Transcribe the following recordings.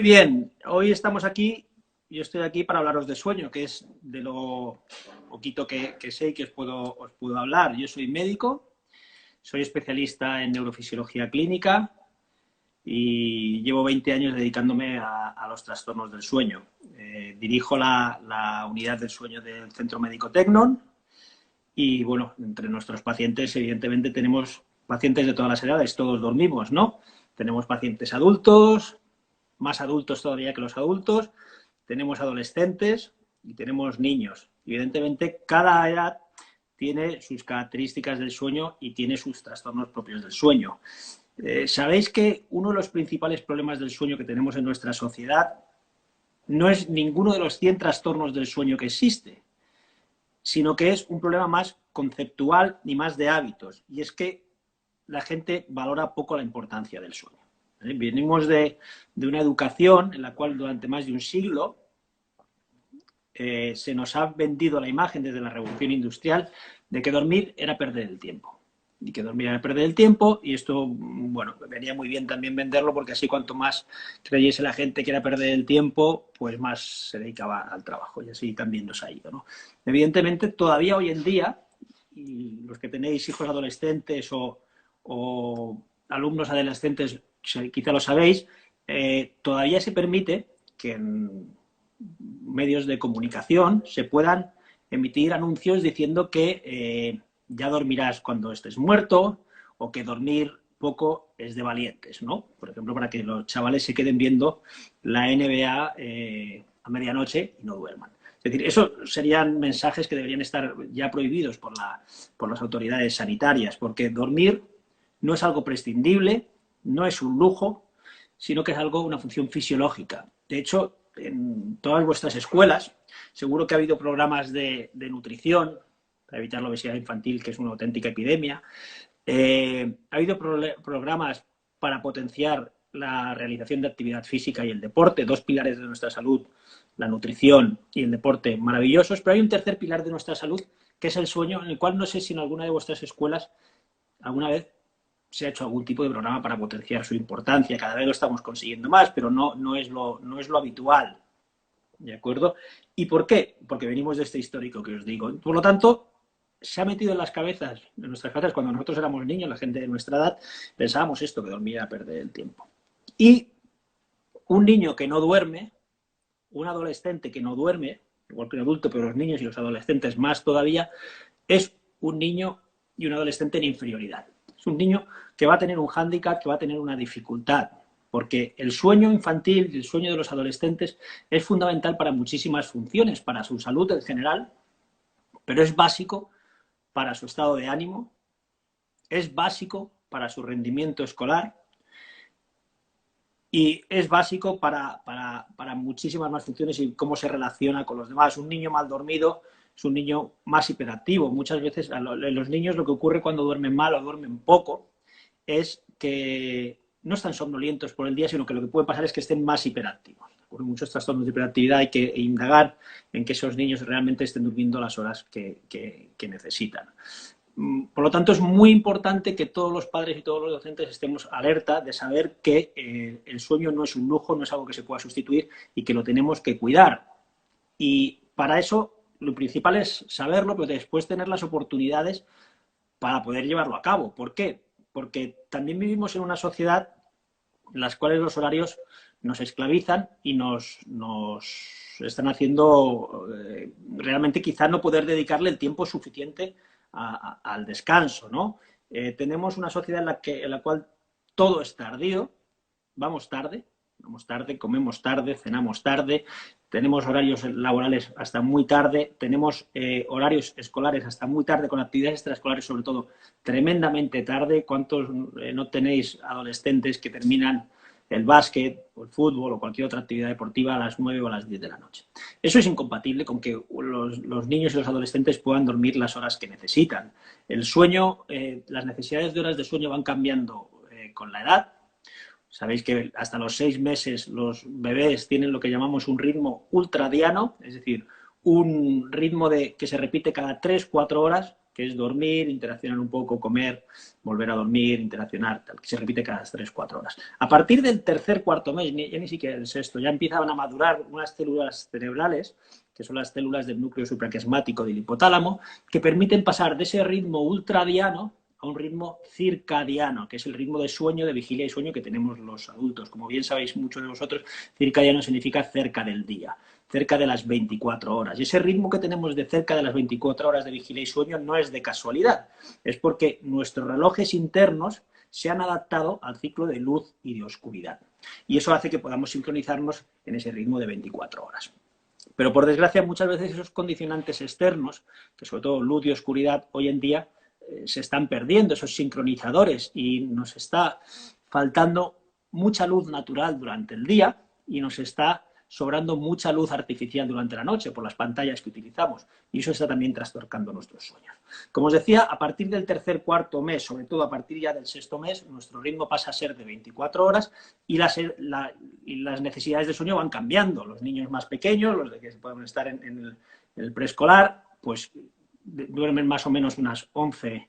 bien, hoy estamos aquí, yo estoy aquí para hablaros de sueño, que es de lo poquito que sé y que os puedo hablar. Yo soy médico, soy especialista en neurofisiología clínica y llevo 20 años dedicándome a los trastornos del sueño. Dirijo la unidad del sueño del Centro Médico Tecnon y, bueno, entre nuestros pacientes, evidentemente, tenemos pacientes de todas las edades, todos dormimos, ¿no? Tenemos pacientes adultos, más adultos todavía que los adultos, tenemos adolescentes y tenemos niños. Evidentemente, cada edad tiene sus características del sueño y tiene sus trastornos propios del sueño. ¿Sabéis que uno de los principales problemas del sueño que tenemos en nuestra sociedad no es ninguno de los 100 trastornos del sueño que existe, sino que es un problema más conceptual y más de hábitos? Y es que la gente valora poco la importancia del sueño. Venimos de una educación en la cual durante más de un siglo se nos ha vendido la imagen desde la revolución industrial de que dormir era perder el tiempo. Y que dormir era perder el tiempo, y esto, bueno, venía muy bien también venderlo, porque así cuanto más creyese la gente que era perder el tiempo, pues más se dedicaba al trabajo, y así también nos ha ido, ¿no? Evidentemente, todavía hoy en día, y los que tenéis hijos adolescentes o alumnos adolescentes, quizá lo sabéis, todavía se permite que en medios de comunicación se puedan emitir anuncios diciendo que ya dormirás cuando estés muerto, o que dormir poco es de valientes, ¿no? Por ejemplo, para que los chavales se queden viendo la NBA a medianoche y no duerman. Es decir, esos serían mensajes que deberían estar ya prohibidos por las autoridades sanitarias, porque dormir no es algo prescindible, no es un lujo, sino que es algo, una función fisiológica. De hecho, en todas vuestras escuelas seguro que ha habido programas de nutrición para evitar la obesidad infantil, que es una auténtica epidemia. Ha habido programas para potenciar la realización de actividad física y el deporte, dos pilares de nuestra salud, la nutrición y el deporte, maravillosos. Pero hay un tercer pilar de nuestra salud, que es el sueño, en el cual no sé si en alguna de vuestras escuelas alguna vez se ha hecho algún tipo de programa para potenciar su importancia. Cada vez lo estamos consiguiendo más, pero no es lo habitual, ¿de acuerdo? ¿Y por qué? Porque venimos de este histórico que os digo. Por lo tanto, se ha metido en las cabezas, en nuestras cabezas, cuando nosotros éramos niños, la gente de nuestra edad, pensábamos esto, que dormir era perder el tiempo. Y un niño que no duerme, un adolescente que no duerme, igual que un adulto, pero los niños y los adolescentes más todavía, es un niño y un adolescente en inferioridad. Es un niño que va a tener un hándicap, que va a tener una dificultad, porque el sueño infantil y el sueño de los adolescentes es fundamental para muchísimas funciones, para su salud en general, pero es básico para su estado de ánimo, es básico para su rendimiento escolar y es básico para muchísimas más funciones y cómo se relaciona con los demás. Un niño mal dormido es un niño más hiperactivo. Muchas veces a los niños lo que ocurre cuando duermen mal o duermen poco es que no están somnolientos por el día, sino que lo que puede pasar es que estén más hiperactivos. Ocurren muchos trastornos de hiperactividad, hay que indagar en que esos niños realmente estén durmiendo las horas que necesitan. Por lo tanto, es muy importante que todos los padres y todos los docentes estemos alerta de saber que el sueño no es un lujo, no es algo que se pueda sustituir y que lo tenemos que cuidar. Y para eso, lo principal es saberlo, pero después tener las oportunidades para poder llevarlo a cabo. ¿Por qué? Porque también vivimos en una sociedad en las cuales los horarios nos esclavizan y nos están haciendo realmente quizá no poder dedicarle el tiempo suficiente al descanso, ¿no? Tenemos una sociedad en la cual todo es tardío, vamos tarde, comemos tarde, cenamos tarde, tenemos horarios laborales hasta muy tarde, tenemos horarios escolares hasta muy tarde, con actividades extraescolares sobre todo tremendamente tarde. ¿Cuántos no tenéis adolescentes que terminan el básquet o el fútbol o cualquier otra actividad deportiva a las 9 o a las 10 de la noche? Eso es incompatible con que los niños y los adolescentes puedan dormir las horas que necesitan. El sueño, las necesidades de horas de sueño van cambiando con la edad. Sabéis que hasta los 6 meses los bebés tienen lo que llamamos un ritmo ultradiano, es decir, un ritmo que se repite cada 3-4 horas, que es dormir, interaccionar un poco, comer, volver a dormir, interaccionar, tal, que se repite cada 3-4 horas. A partir del tercer, cuarto mes, ya ni siquiera el sexto, ya empiezan a madurar unas células cerebrales, que son las células del núcleo supraquiasmático del hipotálamo, que permiten pasar de ese ritmo ultradiano a un ritmo circadiano, que es el ritmo de sueño, de vigilia y sueño que tenemos los adultos. Como bien sabéis muchos de vosotros, circadiano significa cerca del día, cerca de las 24 horas. Y ese ritmo que tenemos de cerca de las 24 horas de vigilia y sueño no es de casualidad, es porque nuestros relojes internos se han adaptado al ciclo de luz y de oscuridad. Y eso hace que podamos sincronizarnos en ese ritmo de 24 horas. Pero por desgracia muchas veces esos condicionantes externos, que sobre todo luz y oscuridad, hoy en día se están perdiendo, esos sincronizadores, y nos está faltando mucha luz natural durante el día y nos está sobrando mucha luz artificial durante la noche por las pantallas que utilizamos, y eso está también trastocando nuestros sueños. Como os decía, a partir del tercer, cuarto mes, sobre todo a partir ya del sexto mes, nuestro ritmo pasa a ser de 24 horas y las necesidades de sueño van cambiando. Los niños más pequeños, los de que pueden estar en el preescolar, pues duermen más o menos unas 11-12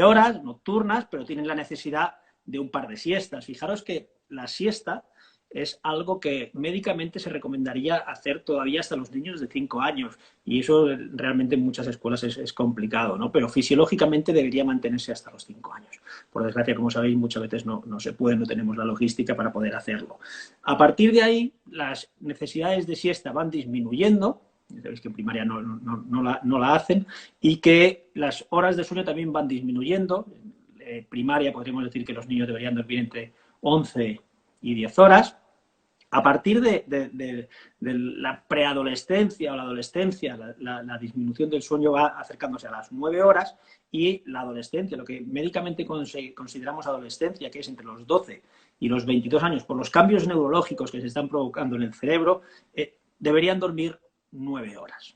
horas nocturnas, pero tienen la necesidad de un par de siestas. Fijaros que la siesta es algo que médicamente se recomendaría hacer todavía hasta los niños de 5 años, y eso realmente en muchas escuelas es complicado, ¿no? Pero fisiológicamente debería mantenerse hasta los 5 años. Por desgracia, como sabéis, muchas veces no se puede, no tenemos la logística para poder hacerlo. A partir de ahí, las necesidades de siesta van disminuyendo. Sabéis que en primaria no la hacen, y que las horas de sueño también van disminuyendo. En primaria podríamos decir que los niños deberían dormir entre 11 y 10 horas. A partir de la preadolescencia o la adolescencia, la disminución del sueño va acercándose a las 9 horas, y la adolescencia, lo que médicamente consideramos adolescencia, que es entre los 12 y los 22 años, por los cambios neurológicos que se están provocando en el cerebro, deberían dormir 9 horas.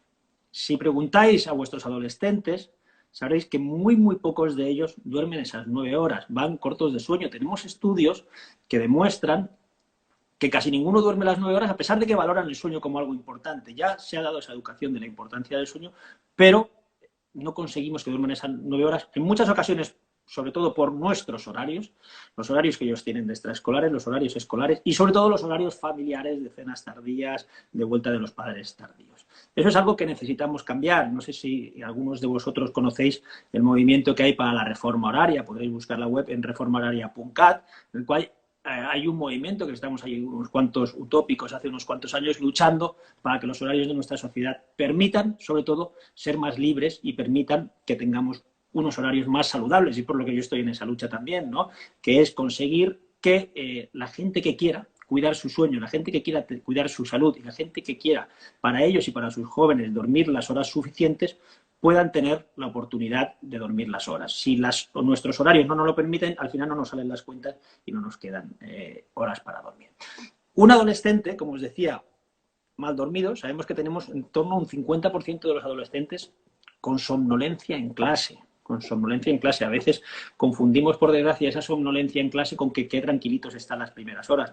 Si preguntáis a vuestros adolescentes, sabréis que muy pocos de ellos duermen esas 9 horas, van cortos de sueño. Tenemos estudios que demuestran que casi ninguno duerme las 9 horas, a pesar de que valoran el sueño como algo importante. Ya se ha dado esa educación de la importancia del sueño, pero no conseguimos que duerman esas 9 horas, en muchas ocasiones, sobre todo por nuestros horarios, los horarios que ellos tienen de extraescolares, los horarios escolares y sobre todo los horarios familiares de cenas tardías, de vuelta de los padres tardíos. Eso es algo que necesitamos cambiar. No sé si algunos de vosotros conocéis el movimiento que hay para la reforma horaria. Podréis buscar la web en reformahoraria.cat, en el cual hay un movimiento que estamos ahí unos cuantos utópicos hace unos cuantos años luchando para que los horarios de nuestra sociedad permitan, sobre todo, ser más libres y permitan que tengamos unos horarios más saludables, y por lo que yo estoy en esa lucha también, ¿no? Que es conseguir que la gente que quiera cuidar su sueño, la gente que quiera cuidar su salud y la gente que quiera para ellos y para sus jóvenes dormir las horas suficientes, puedan tener la oportunidad de dormir las horas. Si nuestros horarios no nos lo permiten, al final no nos salen las cuentas y no nos quedan horas para dormir. Un adolescente, como os decía, mal dormido, sabemos que tenemos en torno a un 50% de los adolescentes con somnolencia en clase. Con somnolencia en clase. A veces confundimos, por desgracia, esa somnolencia en clase con que qué tranquilitos están las primeras horas.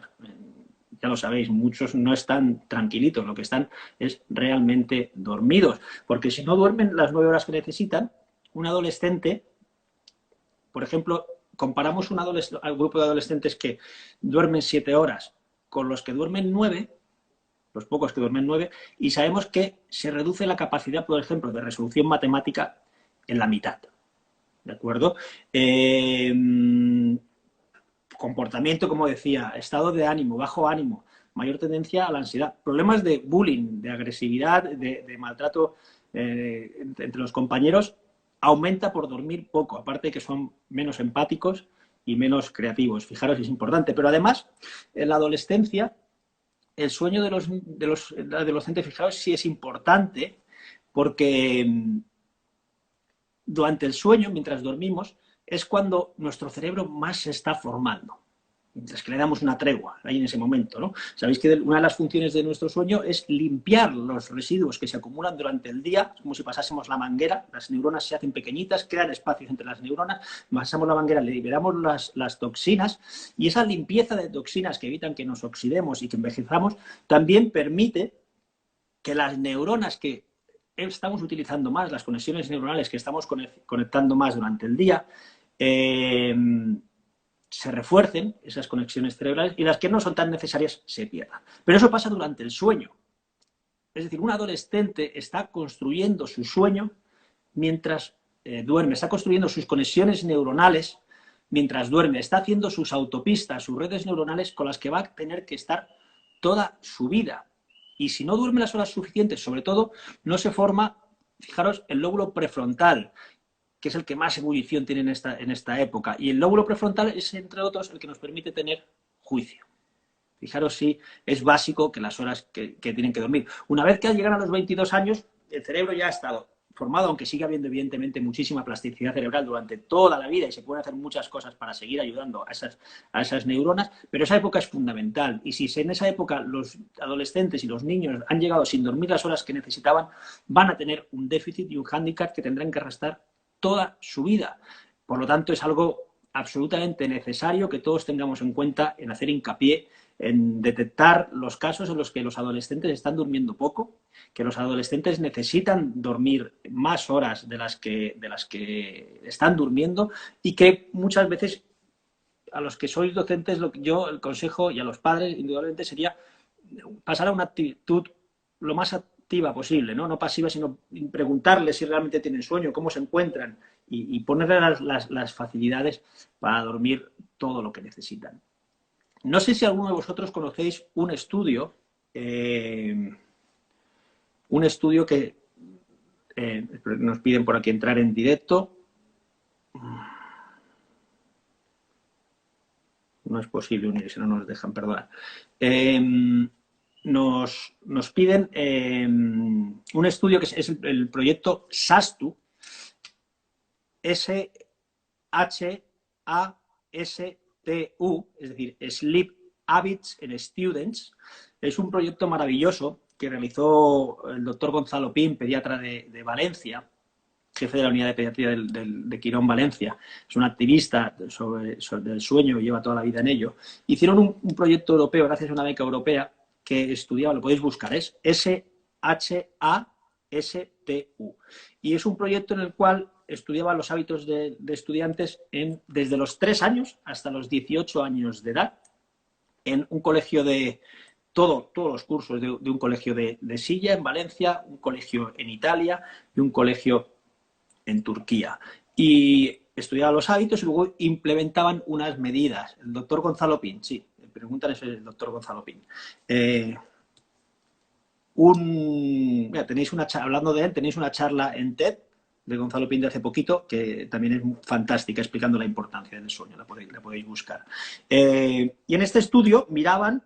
Ya lo sabéis, muchos no están tranquilitos, lo que están es realmente dormidos, porque si no duermen las 9 horas que necesitan, un adolescente, por ejemplo, comparamos al grupo de adolescentes que duermen 7 horas con los que duermen 9, los pocos que duermen 9, y sabemos que se reduce la capacidad, por ejemplo, de resolución matemática en la mitad. ¿De acuerdo? Comportamiento, como decía, estado de ánimo, bajo ánimo, mayor tendencia a la ansiedad, problemas de bullying, de agresividad, de maltrato entre los compañeros, aumenta por dormir poco, aparte de que son menos empáticos y menos creativos. Fijaros, es importante. Pero además, en la adolescencia, el sueño de los adolescentes, fijaros, sí es importante, porque durante el sueño, mientras dormimos, es cuando nuestro cerebro más se está formando, mientras que le damos una tregua ahí en ese momento, ¿no? Sabéis que una de las funciones de nuestro sueño es limpiar los residuos que se acumulan durante el día, como si pasásemos la manguera, las neuronas se hacen pequeñitas, crean espacios entre las neuronas, pasamos la manguera, le liberamos las toxinas, y esa limpieza de toxinas que evitan que nos oxidemos y que envejezamos también permite que las neuronas que estamos utilizando más, las conexiones neuronales que estamos conectando más durante el día, se refuercen esas conexiones cerebrales y las que no son tan necesarias se pierdan. Pero eso pasa durante el sueño. Es decir, un adolescente está construyendo su sueño mientras duerme, está construyendo sus conexiones neuronales mientras duerme, está haciendo sus autopistas, sus redes neuronales con las que va a tener que estar toda su vida. Y si no duerme las horas suficientes, sobre todo, no se forma, fijaros, el lóbulo prefrontal, que es el que más ebullición tiene en esta época. Y el lóbulo prefrontal es, entre otros, el que nos permite tener juicio. Fijaros si es básico que las horas que tienen que dormir. Una vez que llegan a los 22 años, el cerebro ya ha estado formado, aunque sigue habiendo evidentemente muchísima plasticidad cerebral durante toda la vida y se pueden hacer muchas cosas para seguir ayudando a esas neuronas, pero esa época es fundamental. Y si en esa época los adolescentes y los niños han llegado sin dormir las horas que necesitaban, van a tener un déficit y un hándicap que tendrán que arrastrar toda su vida. Por lo tanto, es algo absolutamente necesario que todos tengamos en cuenta en hacer hincapié en detectar los casos en los que los adolescentes están durmiendo poco, que los adolescentes necesitan dormir más horas de las que están durmiendo y que muchas veces a los que sois docentes, el consejo y a los padres indudablemente sería pasar a una actitud lo más activa posible, no pasiva, sino preguntarles si realmente tienen sueño, cómo se encuentran y ponerles las facilidades para dormir todo lo que necesitan. No sé si alguno de vosotros conocéis un estudio que nos piden por aquí entrar en directo. No es posible unirse, no nos dejan, perdona. Nos piden un estudio que es el proyecto SHASTU, S-H-A-S-T-U, es decir, Sleep Habits in Students. Es un proyecto maravilloso que realizó el doctor Gonzalo Pin, pediatra de Valencia, jefe de la unidad de pediatría de Quirón, Valencia. Es un activista sobre el sueño, lleva toda la vida en ello. Hicieron un proyecto europeo, gracias a una beca europea, que estudiaba, lo podéis buscar, es S-H-A-S-T-U. Y es un proyecto en el cual estudiaba los hábitos de estudiantes desde los 3 años hasta los 18 años de edad, en un colegio todos los cursos de un colegio de Silla, en Valencia, un colegio en Italia y un colegio en Turquía. Y estudiaban los hábitos y luego implementaban unas medidas. El doctor Gonzalo Pin, sí, preguntan eso el doctor Gonzalo Pin. Mira, hablando de él, tenéis una charla en TED de Gonzalo Pin de hace poquito, que también es fantástica, explicando la importancia del sueño, la podéis buscar. Y en este estudio miraban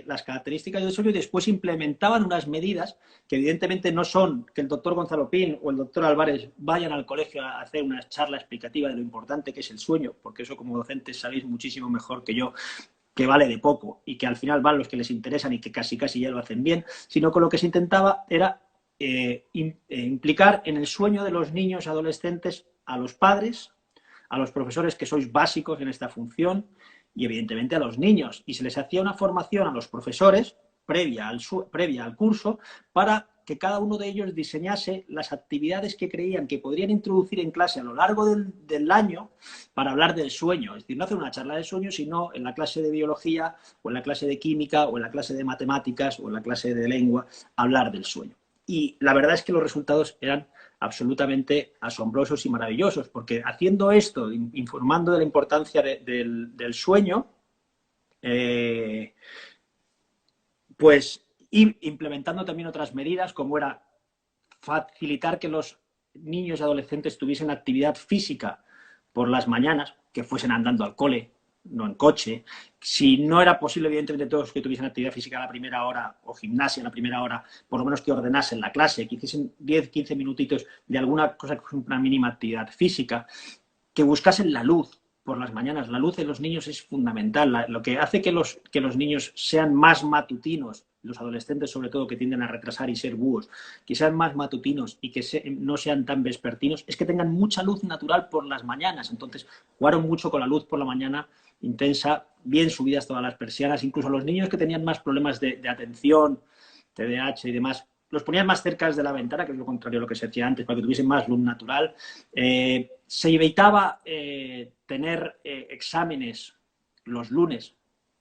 las características del sueño y después implementaban unas medidas que evidentemente no son que el doctor Gonzalo Pin o el doctor Álvarez vayan al colegio a hacer una charla explicativa de lo importante que es el sueño, porque eso como docentes sabéis muchísimo mejor que yo, que vale de poco y que al final van los que les interesan y que casi ya lo hacen bien, sino que lo que se intentaba era implicar en el sueño de los niños y adolescentes a los padres, a los profesores que sois básicos en esta función y evidentemente a los niños. Y se les hacía una formación a los profesores previa al curso para que cada uno de ellos diseñase las actividades que creían que podrían introducir en clase a lo largo del año para hablar del sueño. Es decir, no hacer una charla de sueño, sino en la clase de biología o en la clase de química o en la clase de matemáticas o en la clase de lengua, hablar del sueño. Y la verdad es que los resultados eran absolutamente asombrosos y maravillosos, porque haciendo esto, informando de la importancia del sueño, pues ir implementando también otras medidas, como era facilitar que los niños y adolescentes tuviesen actividad física por las mañanas, que fuesen andando al cole, no en coche. Si no era posible, evidentemente, todos que tuviesen actividad física a la primera hora o gimnasia a la primera hora, por lo menos que ordenasen la clase, que hiciesen 10, 15 minutitos de alguna cosa que fuese una mínima actividad física, que buscasen la luz por las mañanas. La luz de los niños es fundamental. Lo que hace que los niños sean más matutinos, los adolescentes sobre todo, que tienden a retrasar y ser búhos, que sean más matutinos y que no sean tan vespertinos, es que tengan mucha luz natural por las mañanas. Entonces, jugaron mucho con la luz por la mañana intensa, bien subidas todas las persianas. Incluso los niños que tenían más problemas de atención, TDAH y demás, los ponías más cerca de la ventana, que es lo contrario a lo que se hacía antes, para que tuviesen más luz natural. Se evitaba tener exámenes los lunes,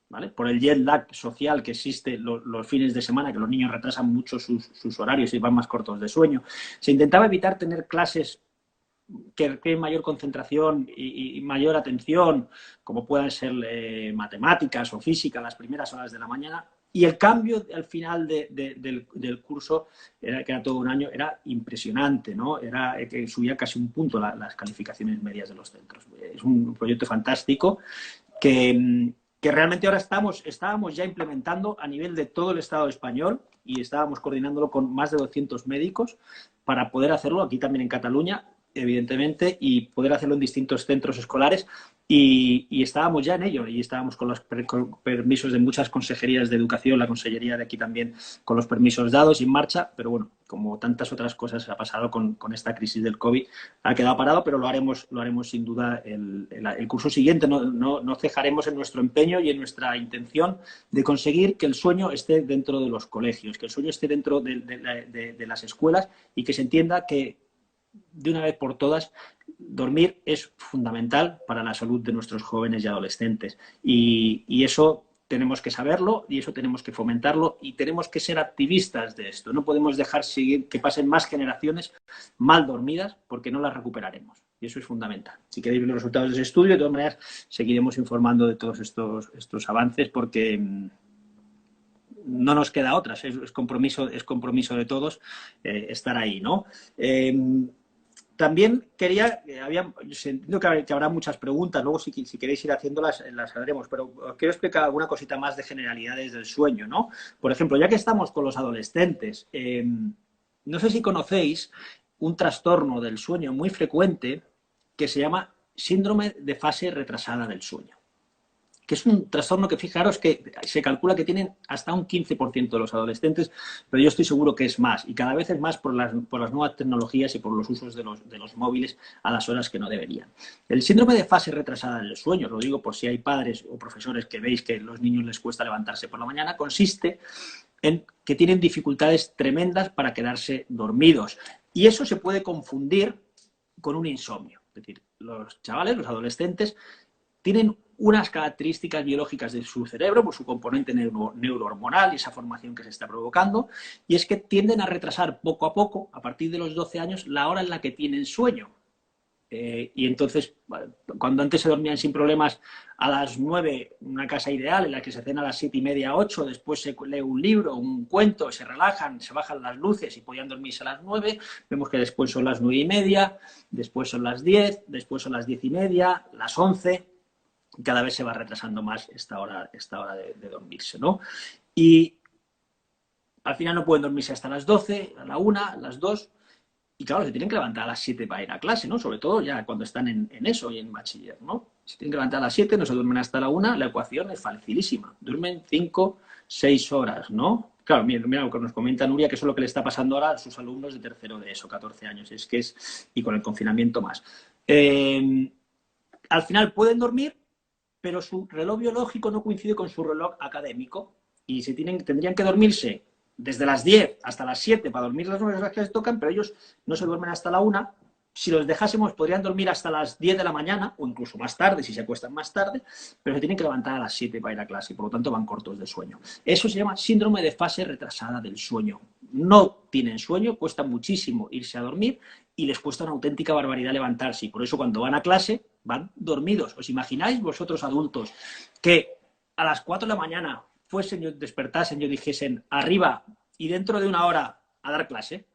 ¿vale? Por el jet lag social que existe los fines de semana, que los niños retrasan mucho sus horarios y van más cortos de sueño. Se intentaba evitar tener clases que requieren mayor concentración y mayor atención, como puedan ser matemáticas o física, las primeras horas de la mañana. Y el cambio al final del curso, que era todo un año, era impresionante, ¿no? Era que subía casi un punto las calificaciones medias de los centros. Es un proyecto fantástico que realmente ahora estábamos ya implementando a nivel de todo el Estado español y estábamos coordinándolo con más de 200 médicos para poder hacerlo aquí también en Cataluña, evidentemente, y poder hacerlo en distintos centros escolares. Y estábamos ya en ello, y estábamos con los permisos de muchas consejerías de educación, la consellería de aquí también, con los permisos dados y en marcha, pero bueno, como tantas otras cosas ha pasado con esta crisis del COVID, ha quedado parado, pero lo haremos sin duda el curso siguiente. No cejaremos en nuestro empeño y en nuestra intención de conseguir que el sueño esté dentro de los colegios, que el sueño esté dentro de las escuelas y que se entienda que de una vez por todas, dormir es fundamental para la salud de nuestros jóvenes y adolescentes. Y eso tenemos que saberlo y eso tenemos que fomentarlo y tenemos que ser activistas de esto. No podemos dejar seguir que pasen más generaciones mal dormidas porque no las recuperaremos. Y eso es fundamental. Si queréis ver los resultados de ese estudio, de todas maneras, seguiremos informando de todos estos avances porque no nos queda otra. Es compromiso de todos estar ahí, ¿no? También quería, entiendo que habrá muchas preguntas, luego si queréis ir haciéndolas las haremos, pero os quiero explicar alguna cosita más de generalidades del sueño, ¿no? Por ejemplo, ya que estamos con los adolescentes, no sé si conocéis un trastorno del sueño muy frecuente que se llama síndrome de fase retrasada del sueño, que es un trastorno que, fijaros, que se calcula que tienen hasta un 15% de los adolescentes, pero yo estoy seguro que es más, y cada vez es más por las nuevas tecnologías y por los usos de los móviles a las horas que no deberían. El síndrome de fase retrasada del sueño, lo digo por si hay padres o profesores que veis que a los niños les cuesta levantarse por la mañana, consiste en que tienen dificultades tremendas para quedarse dormidos, y eso se puede confundir con un insomnio. Es decir, los chavales, los adolescentes, tienen unas características biológicas de su cerebro, por su componente neurohormonal y esa formación que se está provocando, y es que tienden a retrasar poco a poco, a partir de los 12 años, la hora en la que tienen sueño. Y entonces, cuando antes se dormían sin problemas a las 9, una casa ideal en la que se cena a las 7:30, 8, después se lee un libro, un cuento, se relajan, se bajan las luces y podían dormirse a las 9, vemos que después son las 9:30, después son las 10, después son las 10:30, las 11, cada vez se va retrasando más esta hora de dormirse, ¿no? Y al final no pueden dormirse hasta las 12, a la 1, a las 2, y claro, se tienen que levantar a las 7 para ir a clase, ¿no? Sobre todo ya cuando están en eso y en bachiller, ¿no? Se tienen que levantar a las 7, no se duermen hasta la 1, la ecuación es facilísima. Duermen 5, 6 horas, ¿no? Claro, mira lo que nos comenta Nuria, que eso es lo que le está pasando ahora a sus alumnos de tercero de ESO, 14 años, y con el confinamiento más. Al final pueden dormir, pero su reloj biológico no coincide con su reloj académico y tendrían que dormirse desde las 10 hasta las 7 para dormir las 9 horas que les tocan, pero ellos no se duermen hasta la 1. Si los dejásemos, podrían dormir hasta las 10 de la mañana o incluso más tarde, si se acuestan más tarde, pero se tienen que levantar a las 7 para ir a clase y por lo tanto van cortos de sueño. Eso se llama síndrome de fase retrasada del sueño. No tienen sueño, cuesta muchísimo irse a dormir y les cuesta una auténtica barbaridad levantarse. Y por eso cuando van a clase van dormidos. ¿Os imagináis vosotros adultos que a las 4 de la mañana despertasen y dijesen arriba y dentro de una hora a dar clase?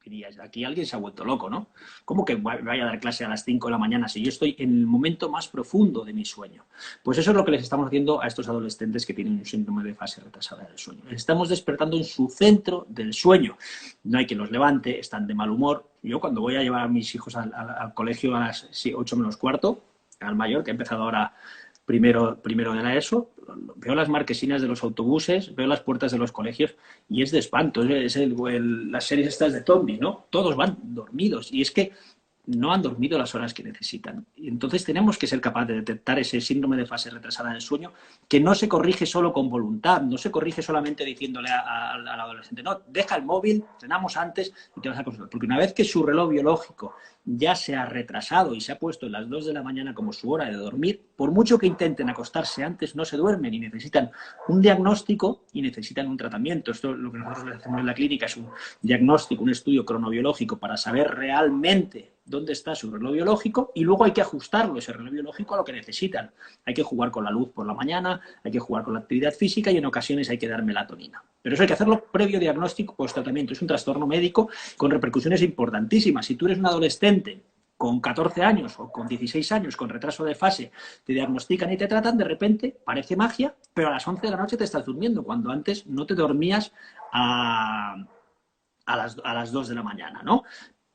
Dirías, aquí alguien se ha vuelto loco, ¿no? ¿Cómo que vaya a dar clase a las 5 de la mañana si yo estoy en el momento más profundo de mi sueño? Pues eso es lo que les estamos haciendo a estos adolescentes que tienen un síndrome de fase retrasada del sueño. Les estamos despertando en su centro del sueño. No hay quien los levante, están de mal humor. Yo cuando voy a llevar a mis hijos al colegio a las 8 menos cuarto, al mayor, que ha empezado ahora primero de la ESO, veo las marquesinas de los autobuses, veo las puertas de los colegios y es de espanto. Las series estas de zombies, ¿no? Todos van dormidos. Y es que no han dormido las horas que necesitan. Y entonces tenemos que ser capaces de detectar ese síndrome de fase retrasada del sueño, que no se corrige solo con voluntad, no se corrige solamente diciéndole al adolescente, no, deja el móvil, cenamos antes y te vas a acostar. Porque una vez que su reloj biológico ya se ha retrasado y se ha puesto en las 2 de la mañana como su hora de dormir, por mucho que intenten acostarse antes, no se duermen y necesitan un diagnóstico y necesitan un tratamiento. Esto lo que nosotros hacemos en la clínica es un diagnóstico, un estudio cronobiológico para saber realmente dónde está su reloj biológico y luego hay que ajustarlo, ese reloj biológico, a lo que necesitan. Hay que jugar con la luz por la mañana, hay que jugar con la actividad física y en ocasiones hay que dar melatonina. Pero eso hay que hacerlo previo diagnóstico, post-tratamiento. Es un trastorno médico con repercusiones importantísimas. Si tú eres un adolescente con 14 años o con 16 años con retraso de fase, te diagnostican y te tratan, de repente parece magia, pero a las 11 de la noche te estás durmiendo, cuando antes no te dormías a las 2 de la mañana, ¿no?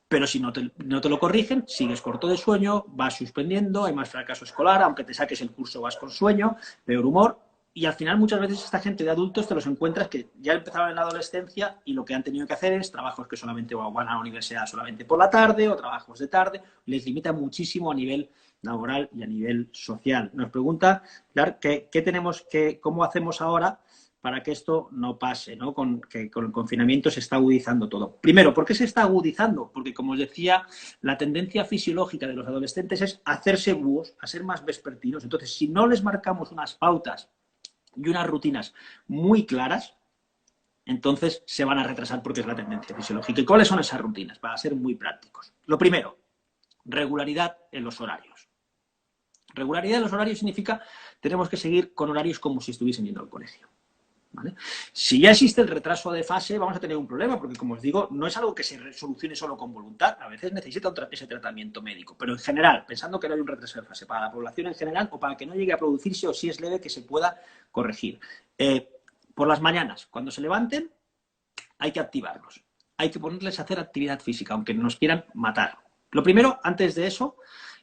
Pero si no te lo corrigen, sigues corto de sueño, vas suspendiendo, hay más fracaso escolar, aunque te saques el curso vas con sueño, peor humor, y al final muchas veces esta gente de adultos te los encuentras que ya empezaron en la adolescencia y lo que han tenido que hacer es trabajos que solamente van a la universidad solamente por la tarde o trabajos de tarde, les limita muchísimo a nivel laboral y a nivel social. Nos pregunta, Clark, ¿cómo hacemos ahora para que esto no pase, ¿no? Que con el confinamiento se está agudizando todo. Primero, ¿por qué se está agudizando? Porque, como os decía, la tendencia fisiológica de los adolescentes es hacerse búhos, a ser más vespertinos. Entonces, si no les marcamos unas pautas y unas rutinas muy claras, entonces se van a retrasar porque es la tendencia fisiológica. ¿Y cuáles son esas rutinas? Para ser muy prácticos. Lo primero, regularidad en los horarios. Regularidad en los horarios significa tenemos que seguir con horarios como si estuviesen yendo al colegio. ¿Vale? Si ya existe el retraso de fase, vamos a tener un problema, porque, como os digo, no es algo que se solucione solo con voluntad, a veces necesita ese tratamiento médico, pero en general, pensando que no hay un retraso de fase para la población en general o para que no llegue a producirse, o si es leve, que se pueda corregir. Por las mañanas, cuando se levanten, hay que activarlos, hay que ponerles a hacer actividad física, aunque nos quieran matar. Lo primero, antes de eso,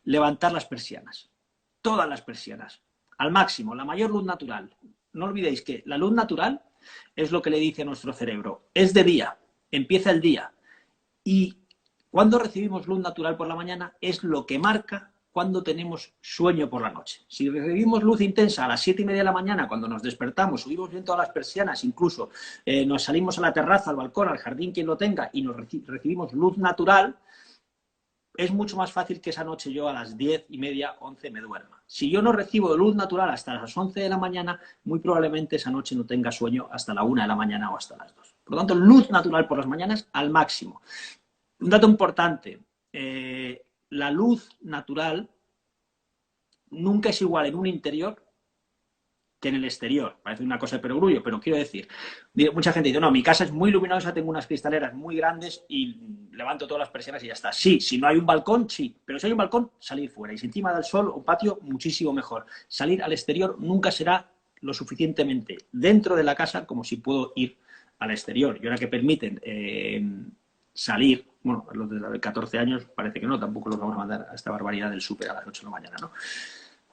levantar las persianas, todas las persianas, al máximo, la mayor luz natural. No olvidéis que la luz natural es lo que le dice a nuestro cerebro, es de día, empieza el día. Y cuando recibimos luz natural por la mañana es lo que marca cuando tenemos sueño por la noche. Si recibimos luz intensa a las 7:30 de la mañana, cuando nos despertamos, subimos bien todas las persianas, incluso nos salimos a la terraza, al balcón, al jardín, quien lo tenga, y nos recibimos luz natural, es mucho más fácil que esa noche yo a las 10:30, 11 me duerma. Si yo no recibo luz natural hasta las 11 de la mañana, muy probablemente esa noche no tenga sueño hasta la 1 de la mañana o hasta las 2. Por lo tanto, luz natural por las mañanas al máximo. Un dato importante, la luz natural nunca es igual en un interior que en el exterior. Parece una cosa de perogrullo, pero quiero decir, mucha gente dice, no, mi casa es muy luminosa, tengo unas cristaleras muy grandes y levanto todas las persianas y ya está. Sí, si no hay un balcón, sí, pero si hay un balcón, salir fuera. Y si encima del sol o patio, muchísimo mejor. Salir al exterior nunca será lo suficientemente dentro de la casa como si puedo ir al exterior. Y ahora que permiten salir, bueno, los de 14 años parece que no, tampoco los vamos a mandar a esta barbaridad del súper a las 8 de la mañana, ¿no?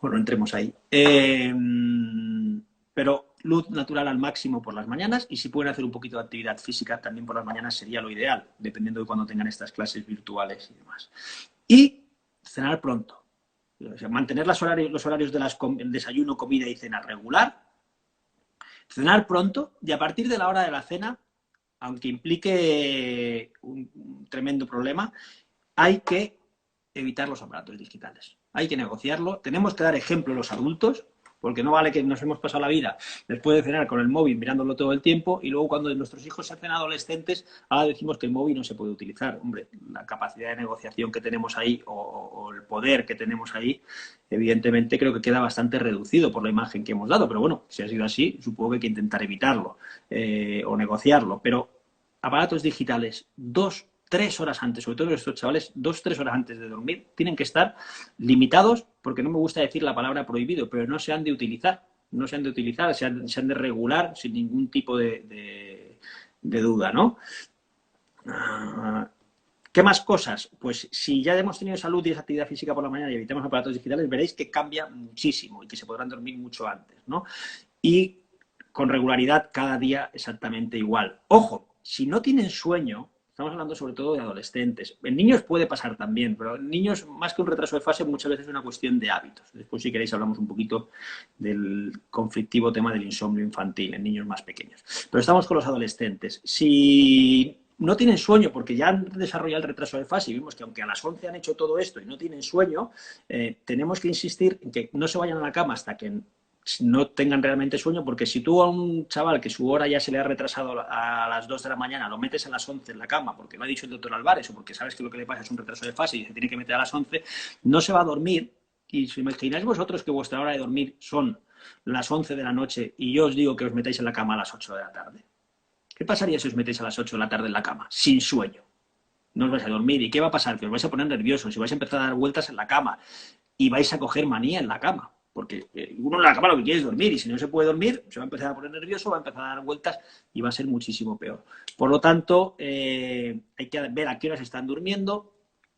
Bueno, entremos ahí. Pero luz natural al máximo por las mañanas, y si pueden hacer un poquito de actividad física también por las mañanas sería lo ideal, dependiendo de cuando tengan estas clases virtuales y demás. Y cenar pronto. O sea, mantener los horarios de desayuno, comida y cena regular. Cenar pronto, y a partir de la hora de la cena, aunque implique un tremendo problema, hay que evitar los aparatos digitales. Hay que negociarlo. Tenemos que dar ejemplo a los adultos, porque no vale que nos hemos pasado la vida después de cenar con el móvil mirándolo todo el tiempo y luego cuando nuestros hijos se hacen adolescentes ahora decimos que el móvil no se puede utilizar. Hombre, la capacidad de negociación que tenemos ahí o el poder que tenemos ahí, evidentemente creo que queda bastante reducido por la imagen que hemos dado, pero bueno, si ha sido así, supongo que hay que intentar evitarlo o negociarlo. Pero aparatos digitales, 2-3 horas antes, sobre todo estos chavales, 2-3 horas antes de dormir, tienen que estar limitados, porque no me gusta decir la palabra prohibido, pero no se han de utilizar, se han de regular sin ningún tipo de duda, ¿no? ¿Qué más cosas? Pues si ya hemos tenido salud y esa actividad física por la mañana y evitamos aparatos digitales, veréis que cambia muchísimo y que se podrán dormir mucho antes, ¿no? Y con regularidad cada día exactamente igual. Ojo, si no tienen sueño, Estamos hablando sobre todo de adolescentes. En niños puede pasar también, pero en niños, más que un retraso de fase, muchas veces es una cuestión de hábitos. Después, si queréis, hablamos un poquito del conflictivo tema del insomnio infantil en niños más pequeños. Pero estamos con los adolescentes. Si no tienen sueño porque ya han desarrollado el retraso de fase y vimos que aunque a las 11 han hecho todo esto y no tienen sueño, tenemos que insistir en que no se vayan a la cama hasta que no tengan realmente sueño, porque si tú a un chaval que su hora ya se le ha retrasado a las 2 de la mañana, lo metes a las 11 en la cama, porque lo ha dicho el doctor Álvarez, o porque sabes que lo que le pasa es un retraso de fase y se tiene que meter a las 11, no se va a dormir. Y si imagináis vosotros que vuestra hora de dormir son las 11 de la noche y yo os digo que os metáis en la cama a las 8 de la tarde, ¿qué pasaría si os metéis a las 8 de la tarde en la cama, sin sueño? No os vais a dormir. ¿Y qué va a pasar? Que os vais a poner nerviosos y vais a empezar a dar vueltas en la cama y vais a coger manía en la cama. Porque uno en la cama lo que quiere es dormir y si no se puede dormir, se va a empezar a poner nervioso, va a empezar a dar vueltas y va a ser muchísimo peor. Por lo tanto, hay que ver a qué horas están durmiendo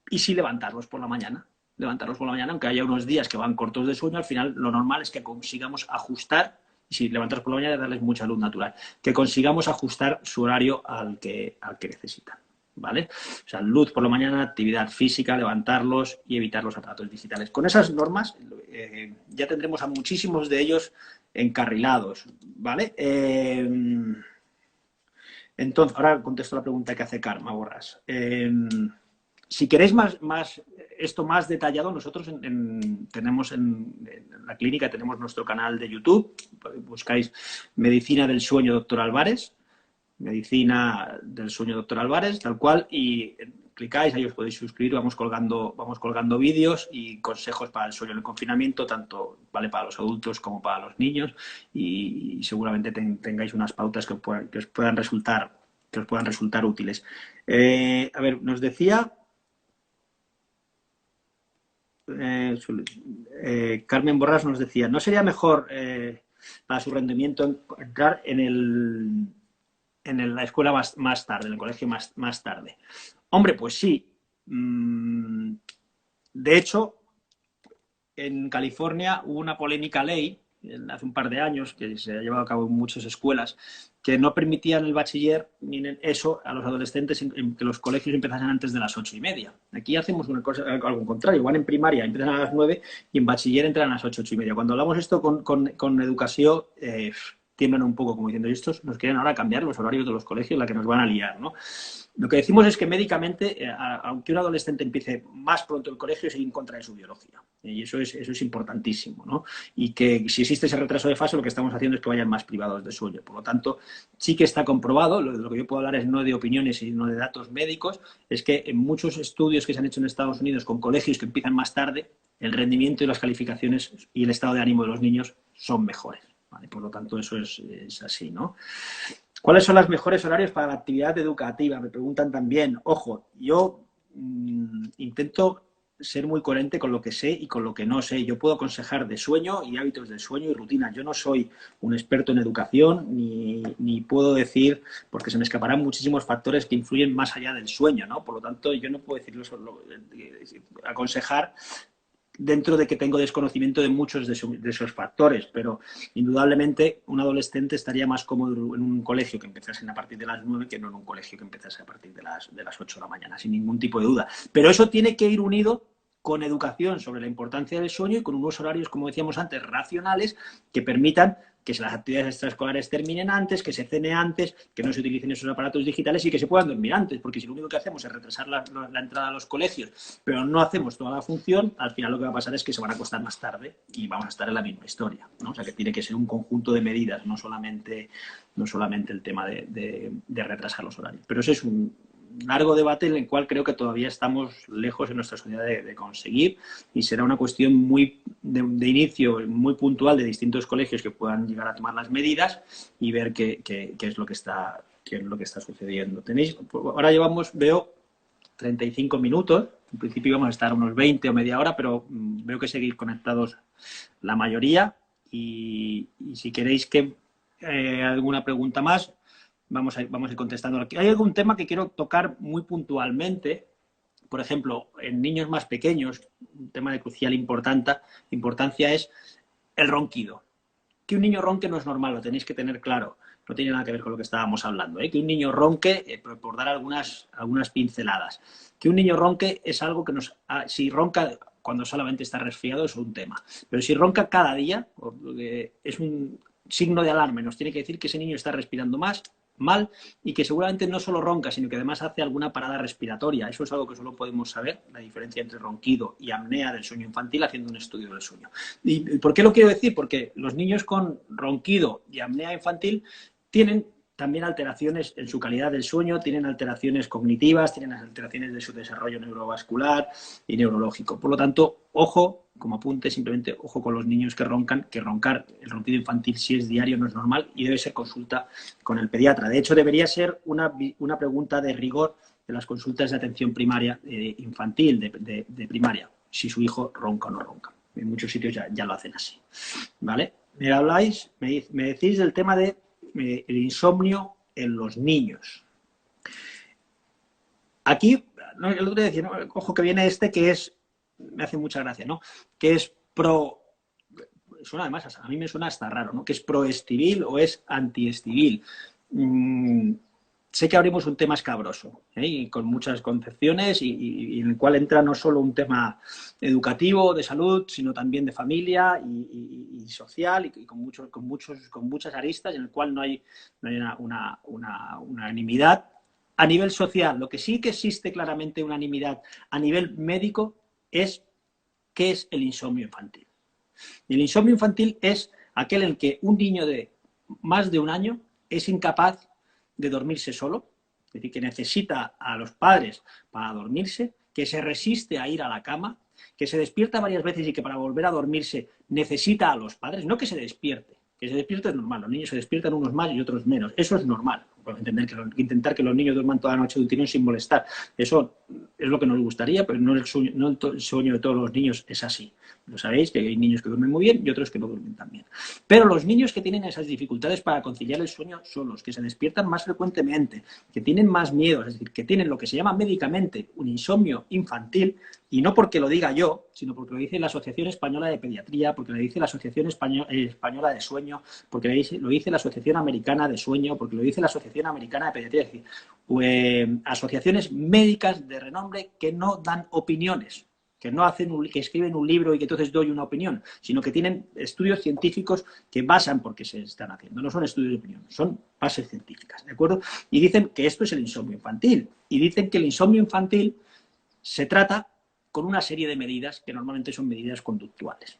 y sí levantarlos por la mañana. Levantarlos por la mañana, aunque haya unos días que van cortos de sueño, al final lo normal es que consigamos ajustar, y si levantarlos por la mañana, darles mucha luz natural, que consigamos ajustar su horario al que necesitan. ¿Vale? O sea, luz por la mañana, actividad física, levantarlos y evitar los aparatos digitales. Con esas normas ya tendremos a muchísimos de ellos encarrilados, ¿vale? Entonces, ahora contesto la pregunta que hace Karma Borras. Si queréis esto más detallado, nosotros tenemos en la clínica tenemos nuestro canal de YouTube, buscáis Medicina del Sueño Dr. Álvarez, Medicina del Sueño Dr. Álvarez, tal cual, y clicáis, ahí os podéis suscribir, vamos colgando vídeos y consejos para el sueño en el confinamiento, tanto vale para los adultos como para los niños, y seguramente tengáis unas pautas que os puedan resultar útiles. A ver, nos decía Carmen Borras nos decía, ¿no sería mejor para su rendimiento entrar en la escuela más tarde, en el colegio más tarde? Hombre, pues sí. De hecho, en California hubo una polémica ley hace un par de años que se ha llevado a cabo en muchas escuelas que no permitían el bachiller ni eso a los adolescentes en que los colegios empezasen antes de las 8:30. Aquí hacemos algo contrario. Van en primaria, empiezan a las 9 y en bachiller entran a las 8:30. Cuando hablamos esto con educación, tiemblan un poco como diciendo, estos nos quieren ahora cambiar los horarios de los colegios, la que nos van a liar, ¿no? Lo que decimos es que médicamente, aunque un adolescente empiece más pronto el colegio, es ir en contra de su biología. Y eso es importantísimo, ¿no? Y que si existe ese retraso de fase, lo que estamos haciendo es que vayan más privados de sueño. Por lo tanto, sí que está comprobado, lo que yo puedo hablar es no de opiniones, sino de datos médicos, es que en muchos estudios que se han hecho en Estados Unidos con colegios que empiezan más tarde, el rendimiento y las calificaciones y el estado de ánimo de los niños son mejores. ¿Vale? Por lo tanto, eso es así, ¿no? ¿Cuáles son los mejores horarios para la actividad educativa? Me preguntan también. Ojo, yo intento ser muy coherente con lo que sé y con lo que no sé. Yo puedo aconsejar de sueño y hábitos del sueño y rutina. Yo no soy un experto en educación ni puedo decir, porque se me escaparán muchísimos factores que influyen más allá del sueño, ¿no? Por lo tanto, yo no puedo aconsejar dentro de que tengo desconocimiento de muchos de esos factores, pero indudablemente un adolescente estaría más cómodo en un colegio que empezase a partir de las 9 que no en un colegio que empezase a partir de las 8 de la mañana, sin ningún tipo de duda. Pero eso tiene que ir unido con educación sobre la importancia del sueño y con unos horarios, como decíamos antes, racionales, que permitan que las actividades extraescolares terminen antes, que se cene antes, que no se utilicen esos aparatos digitales y que se puedan dormir antes, porque si lo único que hacemos es retrasar la entrada a los colegios, pero no hacemos toda la función, al final lo que va a pasar es que se van a acostar más tarde y vamos a estar en la misma historia, ¿no? O sea que tiene que ser un conjunto de medidas, no solamente el tema de retrasar los horarios. Pero eso es un largo debate en el cual creo que todavía estamos lejos en nuestra sociedad de conseguir y será una cuestión muy de inicio muy puntual de distintos colegios que puedan llegar a tomar las medidas y ver qué es lo que está sucediendo. Ahora veo 35 minutos, en principio íbamos a estar unos 20 o media hora, pero veo que seguís conectados la mayoría y si queréis que alguna pregunta más, vamos a ir contestando. Hay algún tema que quiero tocar muy puntualmente. Por ejemplo, en niños más pequeños, un tema de crucial importancia es el ronquido. Que un niño ronque no es normal, lo tenéis que tener claro. no tiene nada que ver con lo que estábamos hablando, ¿eh? Que un niño ronque, por dar algunas pinceladas, que un niño ronque es algo que si ronca cuando solamente está resfriado es un tema, pero si ronca cada día, es un signo de alarma, nos tiene que decir que ese niño está respirando mal y que seguramente no solo ronca, sino que además hace alguna parada respiratoria. Eso es algo que solo podemos saber, la diferencia entre ronquido y apnea del sueño infantil, haciendo un estudio del sueño. ¿Y por qué lo quiero decir? Porque los niños con ronquido y apnea infantil tienen también alteraciones en su calidad del sueño, tienen alteraciones cognitivas, tienen alteraciones de su desarrollo neurovascular y neurológico. Por lo tanto, ojo, como apunte, simplemente ojo con los niños que roncan, que roncar, el ronquido infantil si es diario no es normal y debe ser consulta con el pediatra. De hecho, debería ser una pregunta de rigor de las consultas de atención primaria infantil, de primaria, si su hijo ronca o no ronca. En muchos sitios ya lo hacen así. ¿Vale? Me habláis, me decís del tema de el insomnio en los niños. Aquí, ¿no? El otro día decía, ¿no? Ojo que viene que es, me hace mucha gracia, ¿no? Que es suena además, a mí me suena hasta raro, ¿no? Que es proestivil o es antiestivil. Sé que abrimos un tema escabroso, ¿eh? Y con muchas concepciones y en el cual entra no solo un tema educativo, de salud, sino también de familia y social y con muchas aristas en el cual no hay una unanimidad. A nivel social, lo que sí que existe claramente unanimidad a nivel médico es qué es el insomnio infantil. Y el insomnio infantil es aquel en que un niño de más de un año es incapaz de dormirse solo, es decir, que necesita a los padres para dormirse, que se resiste a ir a la cama, que se despierta varias veces y que para volver a dormirse necesita a los padres, no que se despierte. Que se despierte es normal, los niños se despiertan unos más y otros menos, eso es normal. Intentar que los niños duerman toda la noche de un tirón sin molestar, eso es lo que nos gustaría, pero no el sueño de todos los niños es así. Lo sabéis, que hay niños que duermen muy bien y otros que no duermen tan bien. Pero los niños que tienen esas dificultades para conciliar el sueño solos, que se despiertan más frecuentemente, que tienen más miedo, es decir, que tienen lo que se llama médicamente un insomnio infantil, y no porque lo diga yo, sino porque lo dice la Asociación Española de Pediatría, porque lo dice la Asociación Española de Sueño, porque lo dice la Asociación Americana de Sueño, porque lo dice la Asociación Americana de Pediatría, es decir, asociaciones médicas de renombre que no dan opiniones, que no que escriben un libro y que entonces doy una opinión, sino que tienen estudios científicos que basan por qué se están haciendo. No son estudios de opinión, son bases científicas, ¿de acuerdo? Y dicen que esto es el insomnio infantil. Y dicen que el insomnio infantil se trata con una serie de medidas que normalmente son medidas conductuales,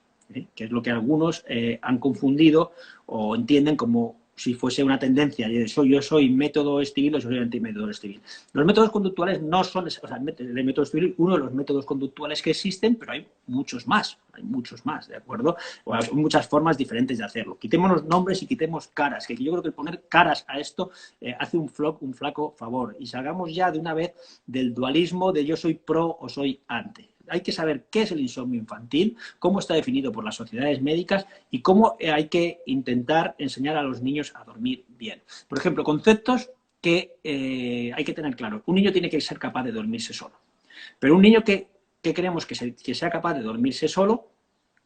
que es lo que algunos han confundido o entienden como si fuese una tendencia, yo soy método estivil o soy antimétodo estivil. Los métodos conductuales no son, o sea, el método estivil, uno de los métodos conductuales que existen, pero hay muchos más, ¿de acuerdo? O hay muchas formas diferentes de hacerlo. Quitémonos nombres y quitemos caras, que yo creo que el poner caras a esto hace un flaco favor, y salgamos ya de una vez del dualismo de yo soy pro o soy anti. Hay que saber qué es el insomnio infantil, cómo está definido por las sociedades médicas y cómo hay que intentar enseñar a los niños a dormir bien. Por ejemplo, conceptos que hay que tener claro. Un niño tiene que ser capaz de dormirse solo. Pero un niño que queremos que sea capaz de dormirse solo,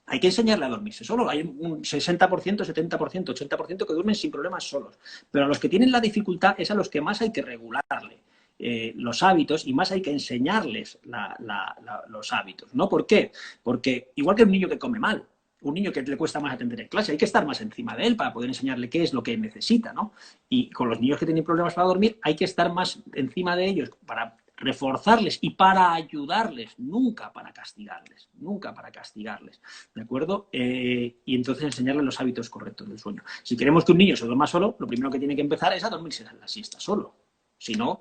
hay que enseñarle a dormirse solo. Hay un 60%, 70%, 80% que duermen sin problemas solos. Pero a los que tienen la dificultad es a los que más hay que regularle los hábitos y más hay que enseñarles los hábitos, ¿no? ¿Por qué? Porque igual que un niño que come mal, un niño que le cuesta más atender en clase, hay que estar más encima de él para poder enseñarle qué es lo que necesita, ¿no? Y con los niños que tienen problemas para dormir hay que estar más encima de ellos para reforzarles y para ayudarles, nunca para castigarles, ¿de acuerdo? Y entonces enseñarles los hábitos correctos del sueño. Si queremos que un niño se duerma solo, lo primero que tiene que empezar es a dormirse la siesta solo. Si no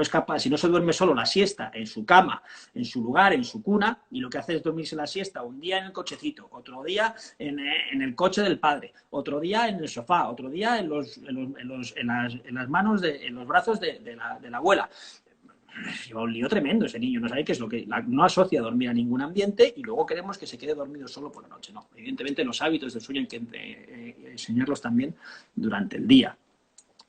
es capaz, si no se duerme solo la siesta en su cama, en su lugar, en su cuna, y lo que hace es dormirse la siesta un día en el cochecito, otro día en el coche del padre, otro día en el sofá, otro día en las manos, en los brazos de la abuela. Lleva un lío tremendo ese niño, no sabe qué es lo que... No asocia dormir a ningún ambiente y luego queremos que se quede dormido solo por la noche. No, evidentemente los hábitos del sueño hay que enseñarlos también durante el día.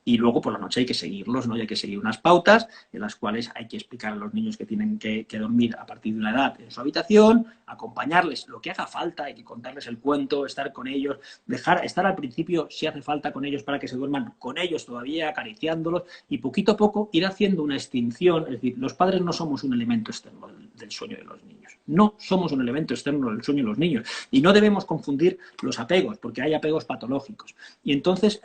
Y luego por la noche hay que seguirlos, ¿no? Y hay que seguir unas pautas en las cuales hay que explicar a los niños que tienen que dormir a partir de una edad en su habitación, acompañarles lo que haga falta, hay que contarles el cuento, estar con ellos, estar al principio si hace falta con ellos para que se duerman con ellos todavía, acariciándolos, y poquito a poco ir haciendo una extinción. Es decir, los padres no somos un elemento externo del sueño de los niños. No somos un elemento externo del sueño de los niños. Y no debemos confundir los apegos, porque hay apegos patológicos. Y entonces,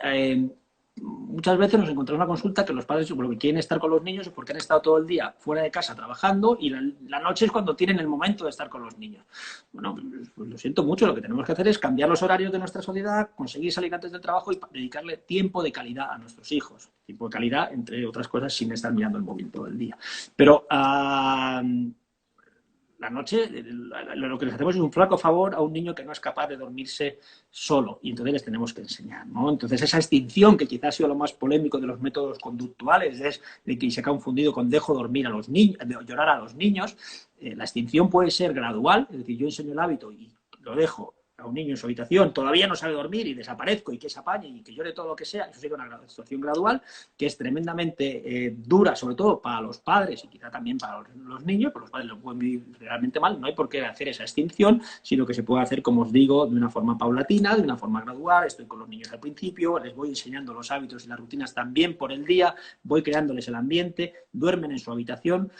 muchas veces nos encontramos una consulta que los padres porque quieren estar con los niños porque han estado todo el día fuera de casa trabajando y la noche es cuando tienen el momento de estar con los niños. Bueno, pues lo siento mucho, lo que tenemos que hacer es cambiar los horarios de nuestra sociedad, conseguir salir antes del trabajo y dedicarle tiempo de calidad a nuestros hijos. Tiempo de calidad, entre otras cosas, sin estar mirando el móvil todo el día. Pero la noche, lo que les hacemos es un flaco favor a un niño que no es capaz de dormirse solo, y entonces les tenemos que enseñar, ¿no? Entonces esa extinción, que quizás ha sido lo más polémico de los métodos conductuales, es de que se ha confundido con dejo dormir a los niños, de llorar a los niños, la extinción puede ser gradual, es decir, yo enseño el hábito y lo dejo a un niño en su habitación, todavía no sabe dormir y desaparezco y que se apañe y que llore todo lo que sea, eso sería una situación gradual que es tremendamente dura, sobre todo para los padres y quizá también para los niños, pero los padres lo pueden vivir realmente mal. No hay por qué hacer esa extinción, sino que se puede hacer, como os digo, de una forma paulatina, de una forma gradual. Estoy con los niños al principio, les voy enseñando los hábitos y las rutinas también por el día, voy creándoles el ambiente, duermen en su habitación,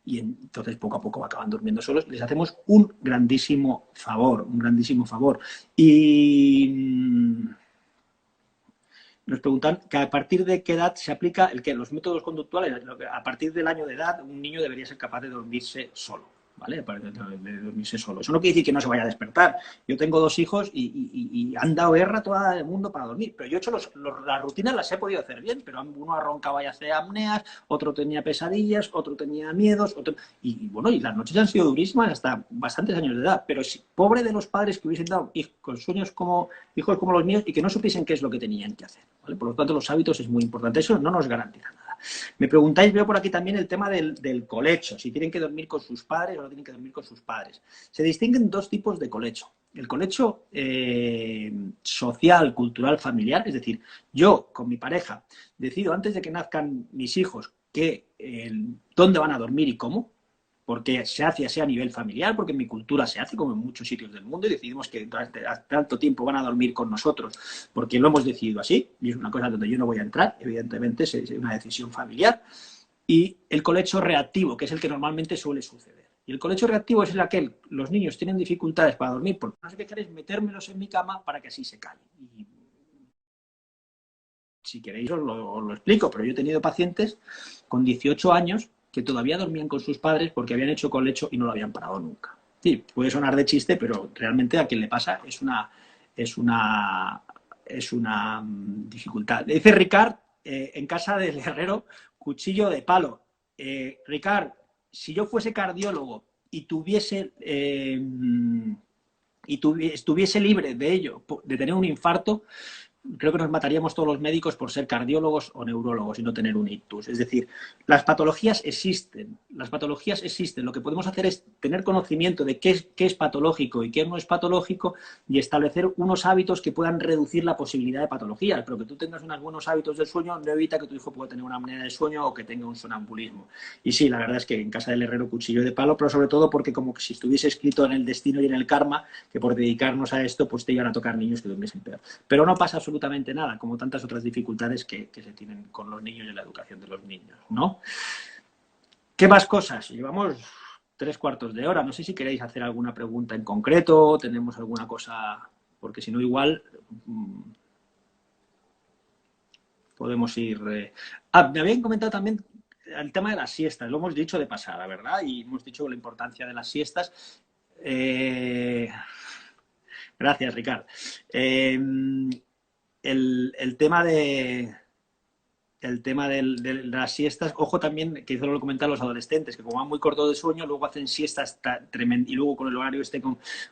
y entonces poco a poco acaban durmiendo solos. Les hacemos un grandísimo favor, un grandísimo favor. Y nos preguntan que a partir de qué edad se aplica los métodos conductuales. A partir del año de edad, un niño debería ser capaz de dormirse solo, ¿vale? De dormirse solo. Eso no quiere decir que no se vaya a despertar. Yo tengo 2 hijos y han dado guerra a todo el mundo para dormir, pero yo he hecho las rutinas, las he podido hacer bien, pero uno roncaba y hacía apneas, otro tenía pesadillas, otro tenía miedos, y bueno, y las noches han sido durísimas hasta bastantes años de edad, pero pobre de los padres que hubiesen dado hijos como los míos y que no supiesen qué es lo que tenían que hacer, ¿vale? Por lo tanto, los hábitos es muy importante. Eso no nos garantiza nada. Me preguntáis, veo por aquí también el tema del colecho, si tienen que dormir con sus padres o no tienen que dormir con sus padres. Se distinguen 2 tipos de colecho. El colecho social, cultural, familiar, es decir, yo con mi pareja decido antes de que nazcan mis hijos dónde van a dormir y cómo, porque se hace así a nivel familiar, porque en mi cultura se hace como en muchos sitios del mundo y decidimos que durante tanto tiempo van a dormir con nosotros porque lo hemos decidido así, y es una cosa donde yo no voy a entrar, evidentemente es una decisión familiar. Y el colecho reactivo, que es el que normalmente suele suceder. Y el colecho reactivo es el aquel, los niños tienen dificultades para dormir porque no sé qué queréis, metérmelos en mi cama para que así se callen. Y si queréis os lo explico, pero yo he tenido pacientes con 18 años que todavía dormían con sus padres porque habían hecho colecho y no lo habían parado nunca. Sí, puede sonar de chiste, pero realmente a quien le pasa es una dificultad. Dice Ricard, en casa del herrero, cuchillo de palo. Ricard, si yo fuese cardiólogo y estuviese libre de ello, de tener un infarto, creo que nos mataríamos todos los médicos por ser cardiólogos o neurólogos y no tener un ictus. Es decir, las patologías existen. Lo que podemos hacer es tener conocimiento de qué es patológico y qué no es patológico y establecer unos hábitos que puedan reducir la posibilidad de patologías. Pero que tú tengas unos buenos hábitos del sueño no evita que tu hijo pueda tener una apnea de sueño o que tenga un sonambulismo. Y sí, la verdad es que en casa del herrero cuchillo de palo, pero sobre todo porque como si estuviese escrito en el destino y en el karma que por dedicarnos a esto pues te iban a tocar niños que durmiesen peor. Pero no pasa absolutamente nada, como tantas otras dificultades que se tienen con los niños y en la educación de los niños, ¿no? ¿Qué más cosas? Llevamos 3/4 de hora. No sé si queréis hacer alguna pregunta en concreto, tenemos alguna cosa, porque si no igual podemos ir... me habían comentado también el tema de las siestas, lo hemos dicho de pasada, ¿verdad? Y hemos dicho la importancia de las siestas. Gracias, Ricard. El tema de las siestas, ojo también, que eso lo comentan los adolescentes, que como van muy cortos de sueño, luego hacen siestas tremendas y luego con el horario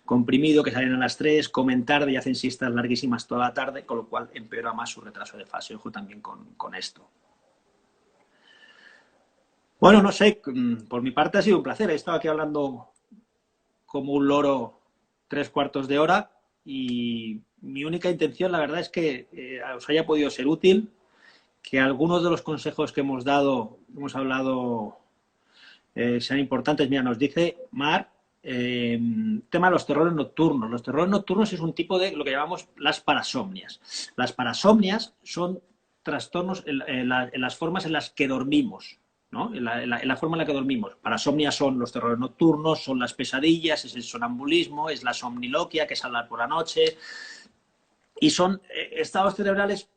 comprimido, que salen a las 3, comen tarde y hacen siestas larguísimas toda la tarde, con lo cual empeora más su retraso de fase. Ojo también con esto. Bueno, no sé, por mi parte ha sido un placer. He estado aquí hablando como un loro 3/4 de hora y mi única intención, la verdad, es que os haya podido ser útil. que algunos de los consejos que hemos dado, hemos hablado, sean importantes. Mira, nos dice Mar, tema de los terrores nocturnos. Los terrores nocturnos es un tipo de lo que llamamos las parasomnias. Las parasomnias son trastornos en las formas en las que dormimos, ¿no? En la forma en la que dormimos. Parasomnias son los terrores nocturnos, son las pesadillas, es el sonambulismo, es la somniloquia, que es hablar por la noche, y son estados cerebrales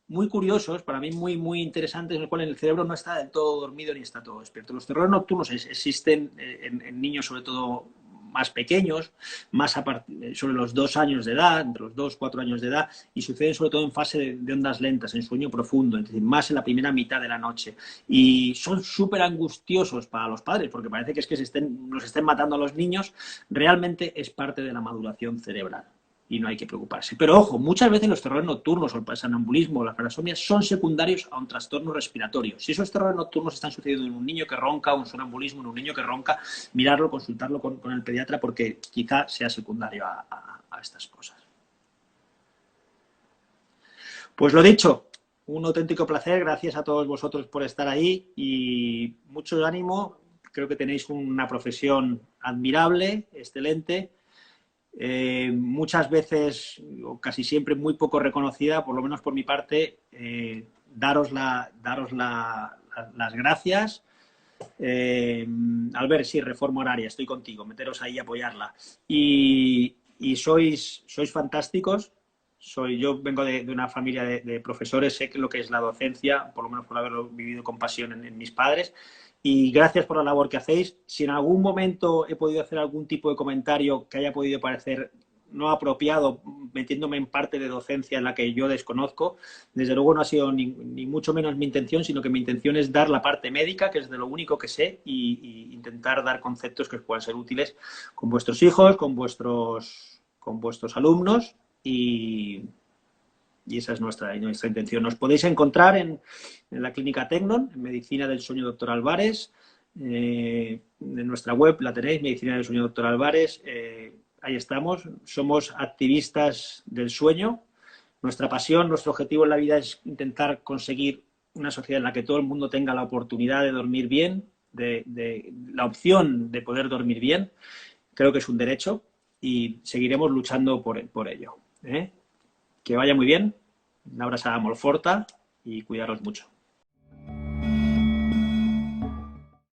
muy curiosos, para mí muy interesantes, en el cual el cerebro no está del todo dormido ni está todo despierto. Los terrores nocturnos existen en niños, sobre todo más pequeños, más sobre los 2 años de edad, entre los 2 y 4 años de edad, y suceden sobre todo en fase de ondas lentas, en sueño profundo, es decir, más en la primera mitad de la noche. Y son súper angustiosos para los padres, porque parece que es que los estén matando a los niños. Realmente es parte de la maduración cerebral y no hay que preocuparse. Pero ojo, muchas veces los terrores nocturnos o el sonambulismo o las parasomnias son secundarios a un trastorno respiratorio. Si esos terrores nocturnos están sucediendo en un niño que ronca, un sonambulismo en un niño que ronca, mirarlo, consultarlo con el pediatra, porque quizá sea secundario a estas cosas. Pues lo dicho, un auténtico placer. Gracias a todos vosotros por estar ahí y mucho ánimo. Creo que tenéis una profesión admirable, excelente. Muchas veces, o casi siempre, muy poco reconocida, por lo menos por mi parte. Daros las gracias. Albert, sí, reforma horaria, estoy contigo, meteros ahí y apoyarla. Y sois fantásticos. Yo vengo de una familia de profesores, sé que lo que es la docencia, por lo menos por haberlo vivido con pasión en mis padres. Y gracias por la labor que hacéis. Si en algún momento he podido hacer algún tipo de comentario que haya podido parecer no apropiado, metiéndome en parte de docencia en la que yo desconozco, desde luego no ha sido ni mucho menos mi intención, sino que mi intención es dar la parte médica, que es de lo único que sé, y intentar dar conceptos que os puedan ser útiles con vuestros hijos, con vuestros alumnos, y esa es nuestra intención. Nos podéis encontrar en la Clínica Tecnon, en Medicina del Sueño Dr. Álvarez. En nuestra web la tenéis, Medicina del Sueño Dr. Álvarez. Ahí estamos. Somos activistas del sueño. Nuestra pasión, nuestro objetivo en la vida es intentar conseguir una sociedad en la que todo el mundo tenga la oportunidad de dormir bien, de la opción de poder dormir bien. Creo que es un derecho y seguiremos luchando por ello. Que vaya muy bien, una abrazada molt forta y cuidaros mucho.